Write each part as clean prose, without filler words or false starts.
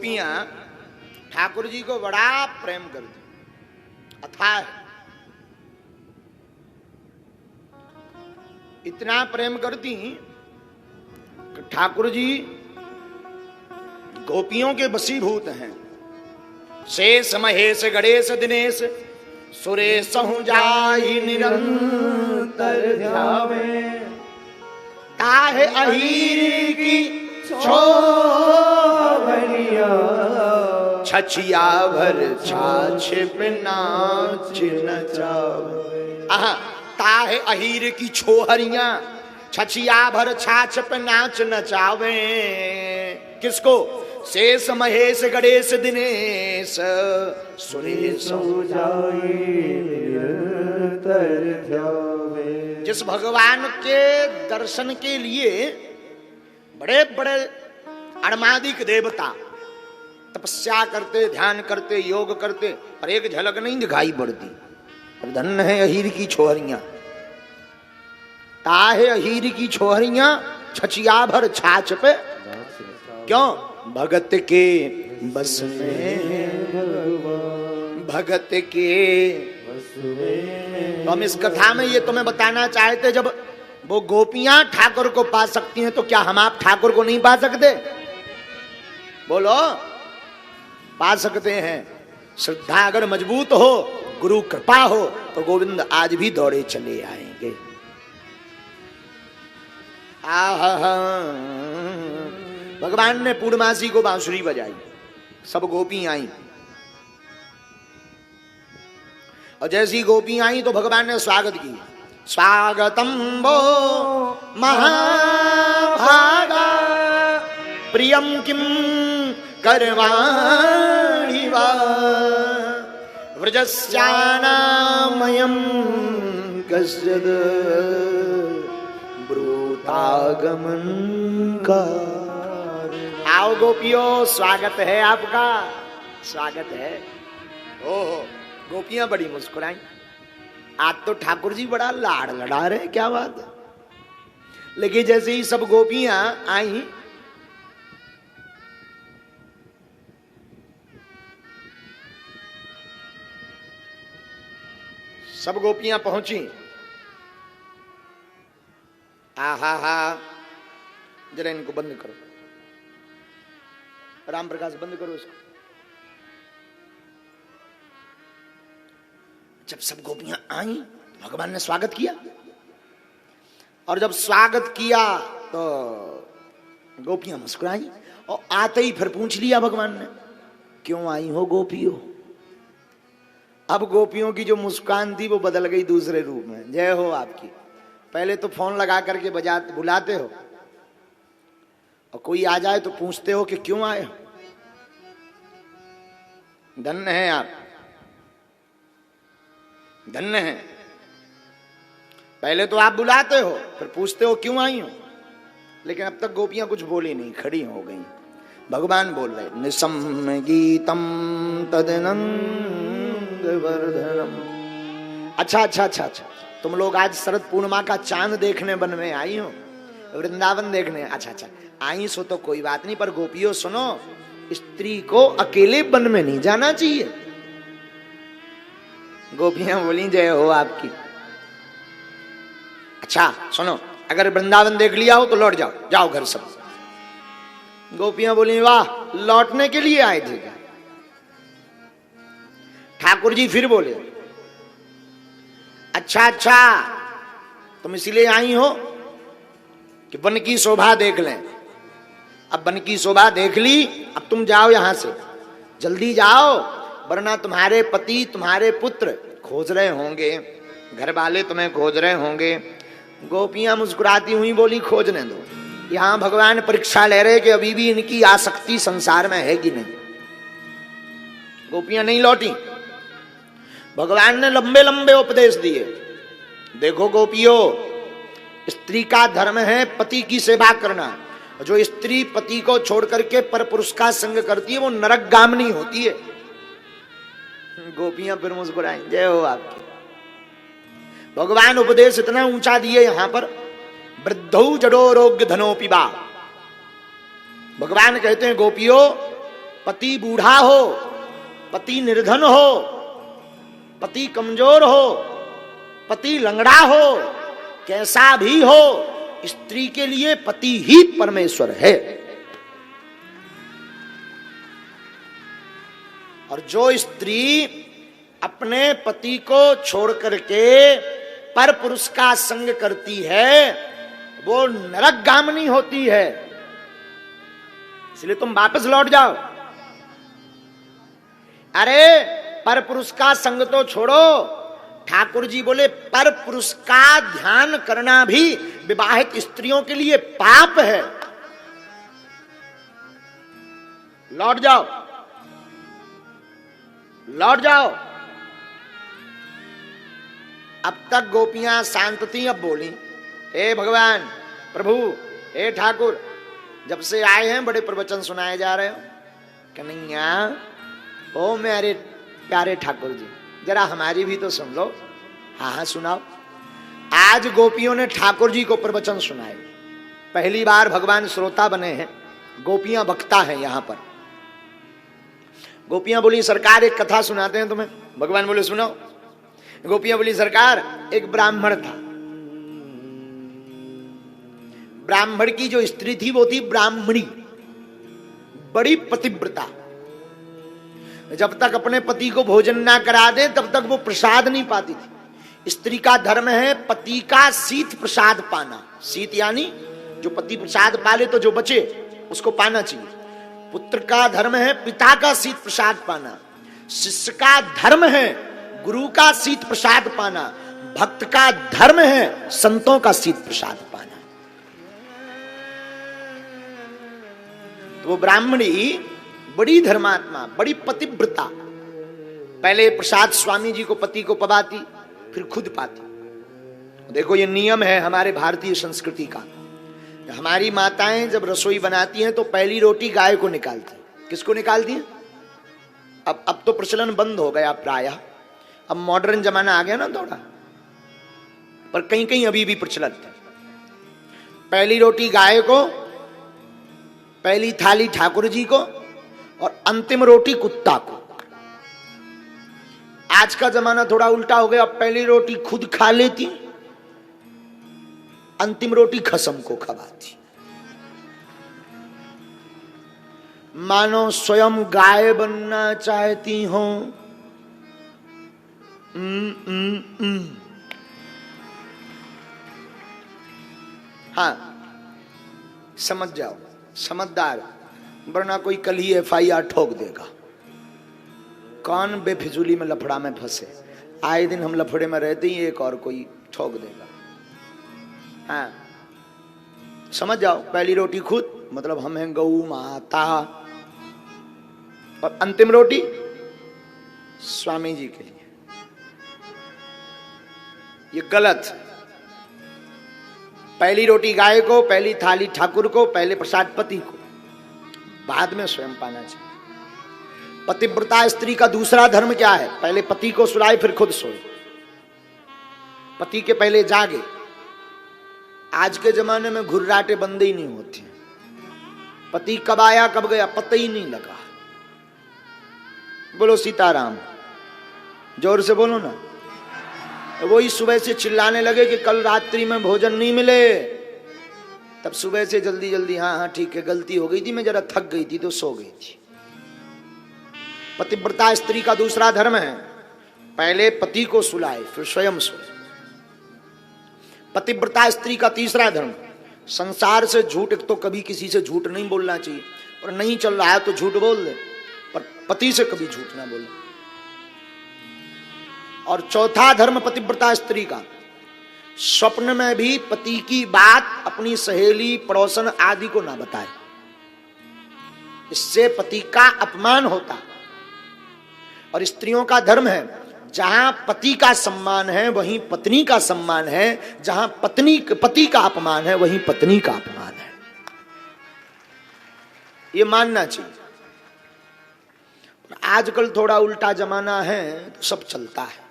गोपियां ठाकुर जी को बड़ा प्रेम करती, अथाह इतना प्रेम करती कि ठाकुर जी गोपियों के वशीभूत हैं। शेष महेश गणेश दिनेश सुरेश हूं जाई निरंतर ध्यावे, ताहे अहीर की छोवनिया छछिया भर छाछ पे नाच नचावे। आहा, ताहे अहीर की छोहरियां छछिया भर छाछ पे नाच नचावे। किसको? शेष महेश गणेश दिनेश सुरेश जिस भगवान के दर्शन के लिए बड़े बड़े अड़मादिक देवता तपस्या करते, ध्यान करते, योग करते, पर एक झलक नहीं दिखाई पड़ती। पर धन्य है अहीर की छोहरियां, ताहे अहीर की छोहरियां छछिया भर छाछ पे। क्यों? भगत के बस में, भगत के बस में। तो हम इस कथा में ये तुम्हें बताना चाहते, जब वो गोपियां ठाकुर को पा सकती हैं तो क्या हम आप ठाकुर को नहीं पा सकते? बोलो, पा सकते हैं। श्रद्धा अगर मजबूत हो, गुरु कृपा हो, तो गोविंद आज भी दौड़े चले आएंगे। भगवान ने पूर्णमासी को बांसुरी बजाई, सब गोपी आई, और जैसी गोपी आई तो भगवान ने स्वागत की। स्वागतम वो महाभागा प्रियम किम करवाणि वा व्रजस्यानामयं कश्चिद् ब्रूतागमन का। आओ गोपियों, स्वागत है आपका, स्वागत है। ओहो, गोपियां बड़ी मुस्कुराई। आज तो ठाकुर जी बड़ा लाड़ लड़ा रहे, क्या बात है। लेकिन जैसे ही सब गोपियां आई, सब गोपियां पहुंची। आहा हा, जरा इनको बंद करो, राम प्रकाश बंद करो इसको। जब सब गोपियां आई तो भगवान ने स्वागत किया, और जब स्वागत किया तो गोपियां मुस्कुराई, और आते ही फिर पूछ लिया भगवान ने, क्यों आई हो गोपियों? अब गोपियों की जो मुस्कान थी वो बदल गई दूसरे रूप में। जय हो आपकी। पहले तो फोन लगा करके बुलाते हो, और कोई आ जाए तो पूछते हो कि क्यों आए हो। धन्य हैं आप, धन्य हैं। पहले तो आप बुलाते हो, फिर पूछते हो क्यों आई हो। लेकिन अब तक गोपियां कुछ बोली नहीं, खड़ी हो गई। भगवान बोल रहे, निसम गीतम तदनंद वर्धनम। अच्छा अच्छा अच्छा अच्छा, तुम लोग आज शरद पूर्णिमा का चांद देखने वन में आई हो, वृंदावन देखने। अच्छा अच्छा, आई सो तो कोई बात नहीं, पर गोपियों सुनो, स्त्री को अकेले वन में नहीं जाना चाहिए। गोपियां बोली, जय हो आपकी। अच्छा सुनो, अगर वृंदावन देख लिया हो तो लौट जाओ, जाओ घर सब। गोपियां बोली, वाह, लौटने के लिए आए थे क्या? ठाकुर जी फिर बोले, अच्छा अच्छा, तुम इसीलिए आई हो कि वन की शोभा देख लें। अब वन की शोभा देख ली, अब तुम जाओ यहां से, जल्दी जाओ, वरना तुम्हारे पति, तुम्हारे पुत्र खोज रहे होंगे, घर वाले तुम्हें खोज रहे होंगे। गोपियां मुस्कुराती हुई बोली, खोजने दो। यहां भगवान परीक्षा ले रहे कि अभी भी इनकी आसक्ति संसार में है कि नहीं। गोपियां नहीं लौटी। भगवान ने लंबे लंबे उपदेश दिए। देखो गोपियों, स्त्री का धर्म है पति की सेवा करना। जो स्त्री पति को छोड़ करके पर पुरुष का संग करती है वो नरकगामिनी होती है। गोपियां फिर मुस्कुराई, जय हो आपकी। भगवान उपदेश इतना ऊंचा दिए यहां पर, वृद्धौ जडो रोग धनो पिबा। भगवान कहते हैं गोपियों, पति बूढ़ा हो, पति निर्धन हो, पति कमजोर हो, पति लंगड़ा हो, कैसा भी हो, स्त्री के लिए पति ही परमेश्वर है। और जो स्त्री अपने पति को छोड़ करके पर पुरुष का संग करती है वो नरकगामिनी होती है। इसलिए तुम वापस लौट जाओ। अरे पर पुरुष का संग तो छोड़ो, ठाकुर जी बोले पर पुरुष का ध्यान करना भी विवाहित स्त्रियों के लिए पाप है। लौट जाओ, लौट जाओ। अब तक गोपियां शांत थी, अब बोली, हे भगवान प्रभु, हे ठाकुर, जब से आए हैं बड़े प्रवचन सुनाए जा रहे हो। कन्हैया, ओ मेरे प्यारे ठाकुर जी, जरा हमारी भी तो सुन लो। हाँ हाँ सुनाओ। आज गोपियों ने ठाकुर जी को प्रवचन सुनाए। पहली बार भगवान श्रोता बने हैं, गोपियां वक्ता हैं। यहां पर गोपियां बोली, सरकार एक कथा सुनाते हैं तुम्हें। भगवान बोले सुनाओ। गोपियां बोली, सरकार एक ब्राह्मण था। ब्राह्मण की जो स्त्री थी वो थी ब्राह्मणी, बड़ी पतिव्रता। जब तक अपने पति को भोजन ना करा दे तब तक वो प्रसाद नहीं पाती थी। स्त्री का धर्म है पति का शीत प्रसाद पाना। शीत यानी जो पति प्रसाद पाले तो जो बचे उसको पाना चाहिए। पुत्र का धर्म है पिता का शीत प्रसाद पाना। शिष्य का धर्म है गुरु का शीत प्रसाद पाना। भक्त का धर्म है संतों का शीत प्रसाद पाना। तो वो ब्राह्मणी बड़ी धर्मात्मा, बड़ी पतिव्रता, पहले प्रसाद स्वामी जी को, पति को पवाती, फिर खुद पाती। देखो ये नियम है हमारे भारतीय संस्कृति का। हमारी माताएं जब रसोई बनाती हैं तो पहली रोटी गाय को निकालती। किसको निकालती हैं? अब तो प्रचलन बंद हो गया प्रायः, अब मॉडर्न जमाना आ गया ना थोड़ा, पर कहीं कहीं अभी भी प्रचलित है। पहली रोटी गाय को, पहली थाली ठाकुर जी को और अंतिम रोटी कुत्ता को। आज का जमाना थोड़ा उल्टा हो गया, पहली रोटी खुद खा लेती, अंतिम रोटी खसम को खवाती। मानो स्वयं गाय बनना चाहती हो। हाँ समझ जाओ, समझदार, वरना कोई कल ही FIR ठोक देगा। कौन बेफिजूली में लफड़ा में फंसे। आए दिन हम लफड़े में रहते ही एक और कोई ठोक देगा। हाँ समझ जाओ, पहली रोटी खुद, मतलब हम हैं गौ माता, और अंतिम रोटी स्वामी जी के लिए। ये गलत। पहली रोटी गाय को, पहली थाली ठाकुर को, पहले प्रसाद पति को, बाद में स्वयं पाना चाहिए। पतिव्रता स्त्री का दूसरा धर्म क्या है? पहले पति को सुलाए फिर खुद सोए, पति के पहले जागे। आज के जमाने में घुर्राटे बंदे ही नहीं होते। पति कब आया कब गया पता ही नहीं लगा। बोलो सीताराम, जोर से बोलो ना। वही सुबह से चिल्लाने लगे कि कल रात्रि में भोजन नहीं मिले, तब सुबह से जल्दी जल्दी हाँ हाँ ठीक है गलती हो गई थी, मैं जरा थक गई थी तो सो गई थी। पतिव्रता स्त्री का दूसरा धर्म है, पहले पति को सुलाए फिर स्वयं सोए। पतिव्रता स्त्री का तीसरा धर्म, संसार से झूठ, एक तो कभी किसी से झूठ नहीं बोलना चाहिए, और नहीं चल रहा है तो झूठ बोल दे, पर पति से कभी झूठ ना बोले। और चौथा धर्म पतिव्रता स्त्री का, स्वप्न में भी पति की बात अपनी सहेली पड़ोसन आदि को ना बताए, इससे पति का अपमान होता। और स्त्रियों का धर्म है, जहां पति का सम्मान है वहीं पत्नी का सम्मान है, जहां पति का अपमान है वहीं पत्नी का अपमान है। ये मानना चाहिए। आजकल थोड़ा उल्टा जमाना है तो सब चलता है।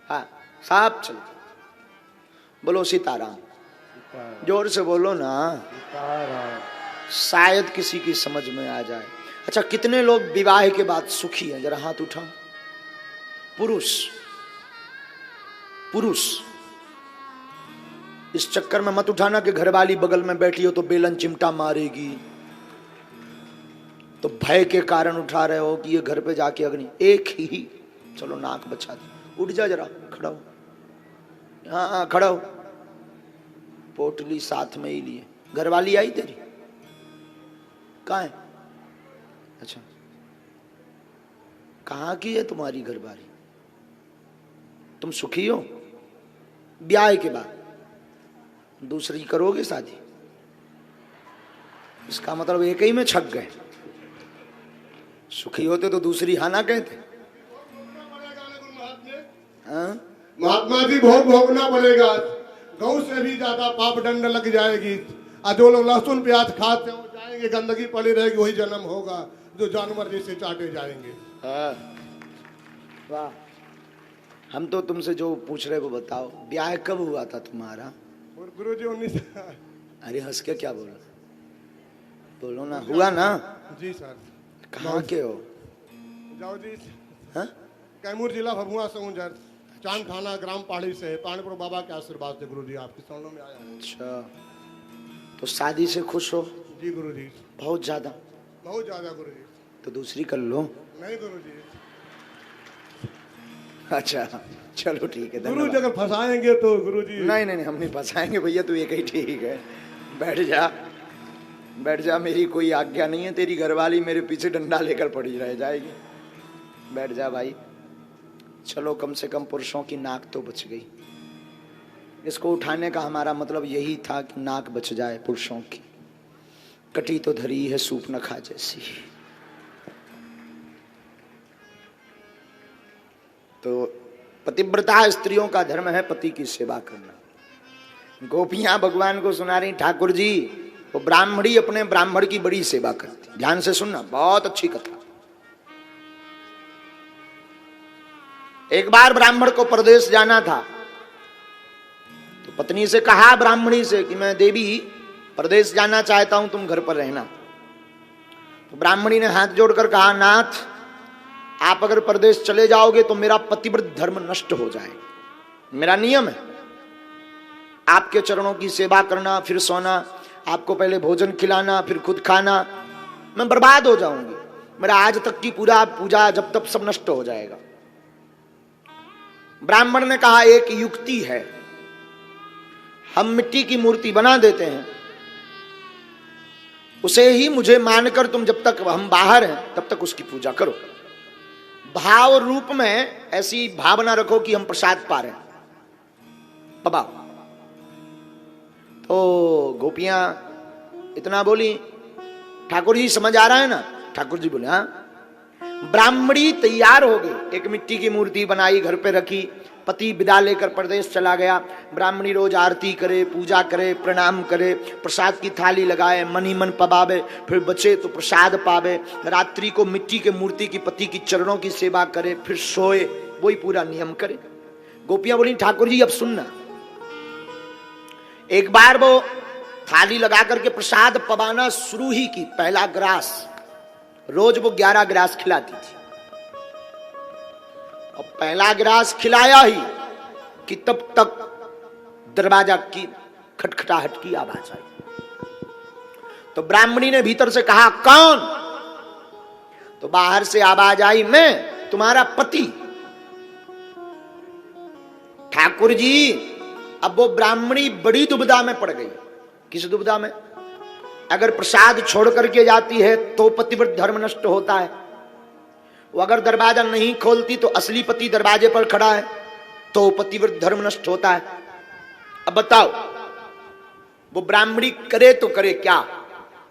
हाँ सब चलता। बोलो सीताराम, जोर से बोलो ना। शायद किसी की समझ में आ जाए। अच्छा, कितने लोग विवाह के बाद सुखी हैं? जरा हाथ उठाओ। पुरुष पुरुष इस चक्कर में मत उठाना कि घरवाली बगल में बैठी हो तो बेलन चिमटा मारेगी, तो भय के कारण उठा रहे हो कि ये घर पे जाके अग्नि। एक ही, चलो नाक बचा दे, उठ जा, जरा खड़ा हो। हाँ खड़ा हो। पोटली साथ में ही लिए। घरवाली आई तेरी? कहाँ है? अच्छा, कहाँ की है तुम्हारी घरवाली? तुम सुखी हो? ब्याह के बाद दूसरी करोगे शादी? इसका मतलब एक ही में छक गए। सुखी होते तो दूसरी हाँ ना कहते। हाँ? महात्मा जी, भोग भोगना पड़ेगा। गौ से भी ज्यादा पाप दंड लग जाएगी। और जो लोग लहसुन प्याज खाते हो जाएंगे, गंदगी पड़ी रहेगी, वही जन्म होगा जो जानवर जैसे चाटे जाएंगे। हाँ। वाह। हम तो तुमसे जो पूछ रहे वो बताओ, ब्याह कब हुआ था तुम्हारा? गुरु जी 19। अरे हंस के क्या बोलो, बोलो ना। हुआ ना? जी सर। कहाँ के हो? जाओ जी। हाँ? कैमूर जिला भभुआ से हूँ सर। चांद थाना ग्राम पहाड़ी से। पानीपुर बाबा के आशीर्वाद से गुरु जी आपकी शरणों में आया हूँ। अच्छा, तो शादी से खुश हो? जी गुरु जी। बहुत ज्यादा? बहुत ज्यादा गुरु जी। तो दूसरी कर लो। नहीं गुरु जी। अच्छा चलो ठीक है। गुरु जी अगर फंसाएंगे तो गुरु जी। नहीं नहीं नहीं, हम नहीं फंसाएंगे भैया, तू एक ही ठीक है। बैठ जा, बैठ जा, मेरी कोई आज्ञा नहीं है। तेरी घरवाली मेरे पीछे डंडा लेकर पड़ी रह जाएगी। बैठ जा भाई। चलो, कम से कम पुरुषों की नाक तो बच गई। इसको उठाने का हमारा मतलब यही था कि नाक बच जाए पुरुषों की। कटी तो धरी है सूप न खा जैसी। तो पतिव्रता स्त्रियों का धर्म है पति की सेवा करना। गोपियां भगवान को सुना रही, ठाकुर जी वो ब्राह्मणी अपने ब्राह्मण की बड़ी सेवा करती। ध्यान से सुनना, बहुत अच्छी कथा। एक बार ब्राह्मण को परदेश जाना था, तो पत्नी से कहा ब्राह्मणी से कि मैं देवी परदेश जाना चाहता हूं, तुम घर पर रहना। तो ब्राह्मणी ने हाथ जोड़कर कहा, नाथ आप अगर परदेश चले जाओगे तो मेरा पतिव्रत धर्म नष्ट हो जाएगा। मेरा नियम है आपके चरणों की सेवा करना, फिर सोना, आपको पहले भोजन खिलाना, फिर खुद खाना। मैं बर्बाद हो जाऊंगी। मेरा आज तक की पूरा पूजा जब तक सब नष्ट हो जाएगा। ब्राह्मण ने कहा, एक युक्ति है, हम मिट्टी की मूर्ति बना देते हैं, उसे ही मुझे मानकर तुम जब तक हम बाहर हैं तब तक उसकी पूजा करो। भाव रूप में ऐसी भावना रखो कि हम प्रसाद पा रहे हैं। बाबा तो गोपियां इतना बोली, ठाकुर जी समझ आ रहा है ना? ठाकुर जी बोले हाँ। ब्राह्मणी तैयार हो गई, एक मिट्टी की मूर्ति बनाई, घर पे रखी। पति विदा लेकर प्रदेश चला गया। ब्राह्मणी रोज आरती करे, पूजा करे, प्रणाम करे, प्रसाद की थाली लगाए, मन ही मन पबावे, फिर बचे तो प्रसाद पावे। रात्रि को मिट्टी के मूर्ति की पति की चरणों की सेवा करे, फिर सोए, वही पूरा नियम करे। गोपियां बोली, ठाकुर जी अब सुनना। एक बार वो थाली लगा करके प्रसाद पवाना शुरू ही की। पहला ग्रास, रोज वो 11 ग्रास खिलाती थी। और पहला ग्रास खिलाया ही कि तब तक दरवाजा की खटखटाहट की आवाज आई। तो ब्राह्मणी ने भीतर से कहा, कौन? तो बाहर से आवाज आई, मैं तुम्हारा पति। ठाकुर जी, अब वो ब्राह्मणी बड़ी दुविधा में पड़ गई। किस दुविधा में? अगर प्रसाद छोड़ करके जाती है तो पतिव्रत धर्म नष्ट होता है। वो अगर दरवाजा नहीं खोलती तो असली पति दरवाजे पर खड़ा है, तो पतिव्रत धर्म नष्ट होता है। अब बताओ वो ब्राह्मणी करे तो करे क्या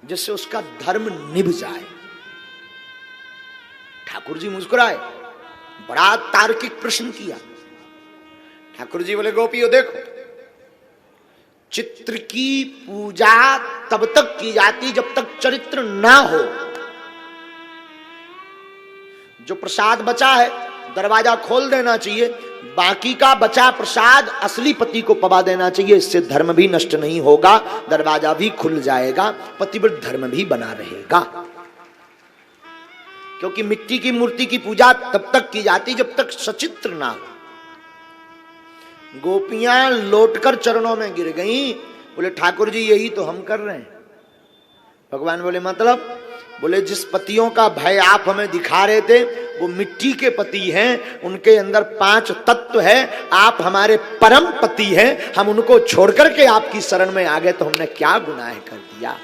जिससे उसका धर्म निभ जाए? ठाकुर जी मुस्कुराए, बड़ा तार्किक प्रश्न किया। ठाकुर जी बोले, गोपियों देखो, चित्र की पूजा तब तक की जाती जब तक चरित्र ना हो। जो प्रसाद बचा है दरवाजा खोल देना चाहिए, बाकी का बचा प्रसाद असली पति को पवा देना चाहिए। इससे धर्म भी नष्ट नहीं होगा, दरवाजा भी खुल जाएगा, पतिव्रत धर्म भी बना रहेगा। क्योंकि मिट्टी की मूर्ति की पूजा तब तक की जाती जब तक सचित्र ना हो। गोपियां लौटकर चरणों में गिर गईं, बोले ठाकुर जी यही तो हम कर रहे हैं। भगवान बोले मतलब? बोले जिस पतियों का भय आप हमें दिखा रहे थे वो मिट्टी के पति हैं, उनके अंदर 5 तत्व है, आप हमारे परम पति हैं, हम उनको छोड़कर के आपकी शरण में आ गए तो हमने क्या गुनाह कर दिया।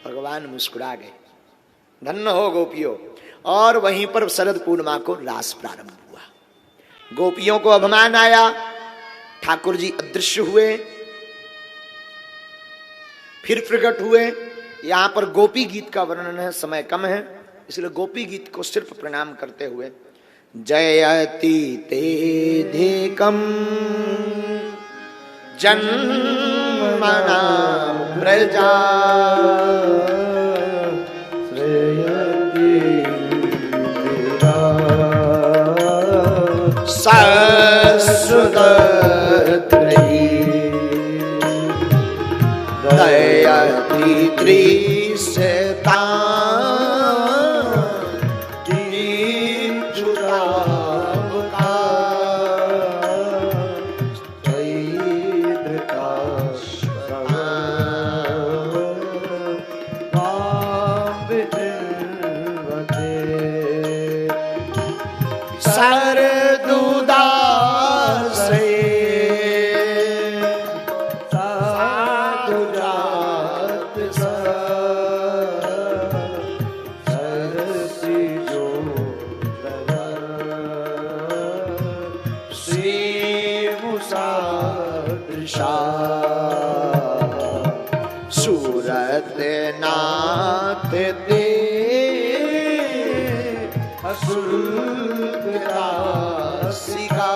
भगवान मुस्कुरा गए, धन्य हो गोपियों। और वहीं पर शरद पूर्णिमा को रास प्रारंभ हुआ। गोपियों को अभिमान आया, ठाकुर जी अदृश्य हुए, फिर प्रकट हुए। यहां पर गोपी गीत का वर्णन है, समय कम है इसलिए गोपी गीत को सिर्फ प्रणाम करते हुए जयति तेधिकम जन्मना प्रजा दयति त्रिशता सूरत नाथ दे सिका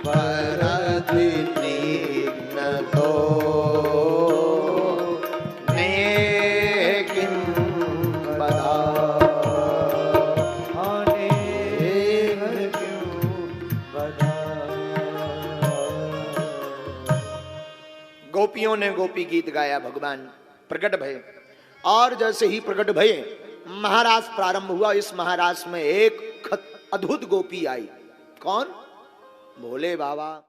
वरदिन तो नेकिन बदा गोपियों ने गोपी गीत गाया, भगवान प्रकट भये। और जैसे ही प्रकट भये महाराज प्रारंभ हुआ। इस महाराज में एक अद्भुत गोपी आई। कौन? भोले बाबा।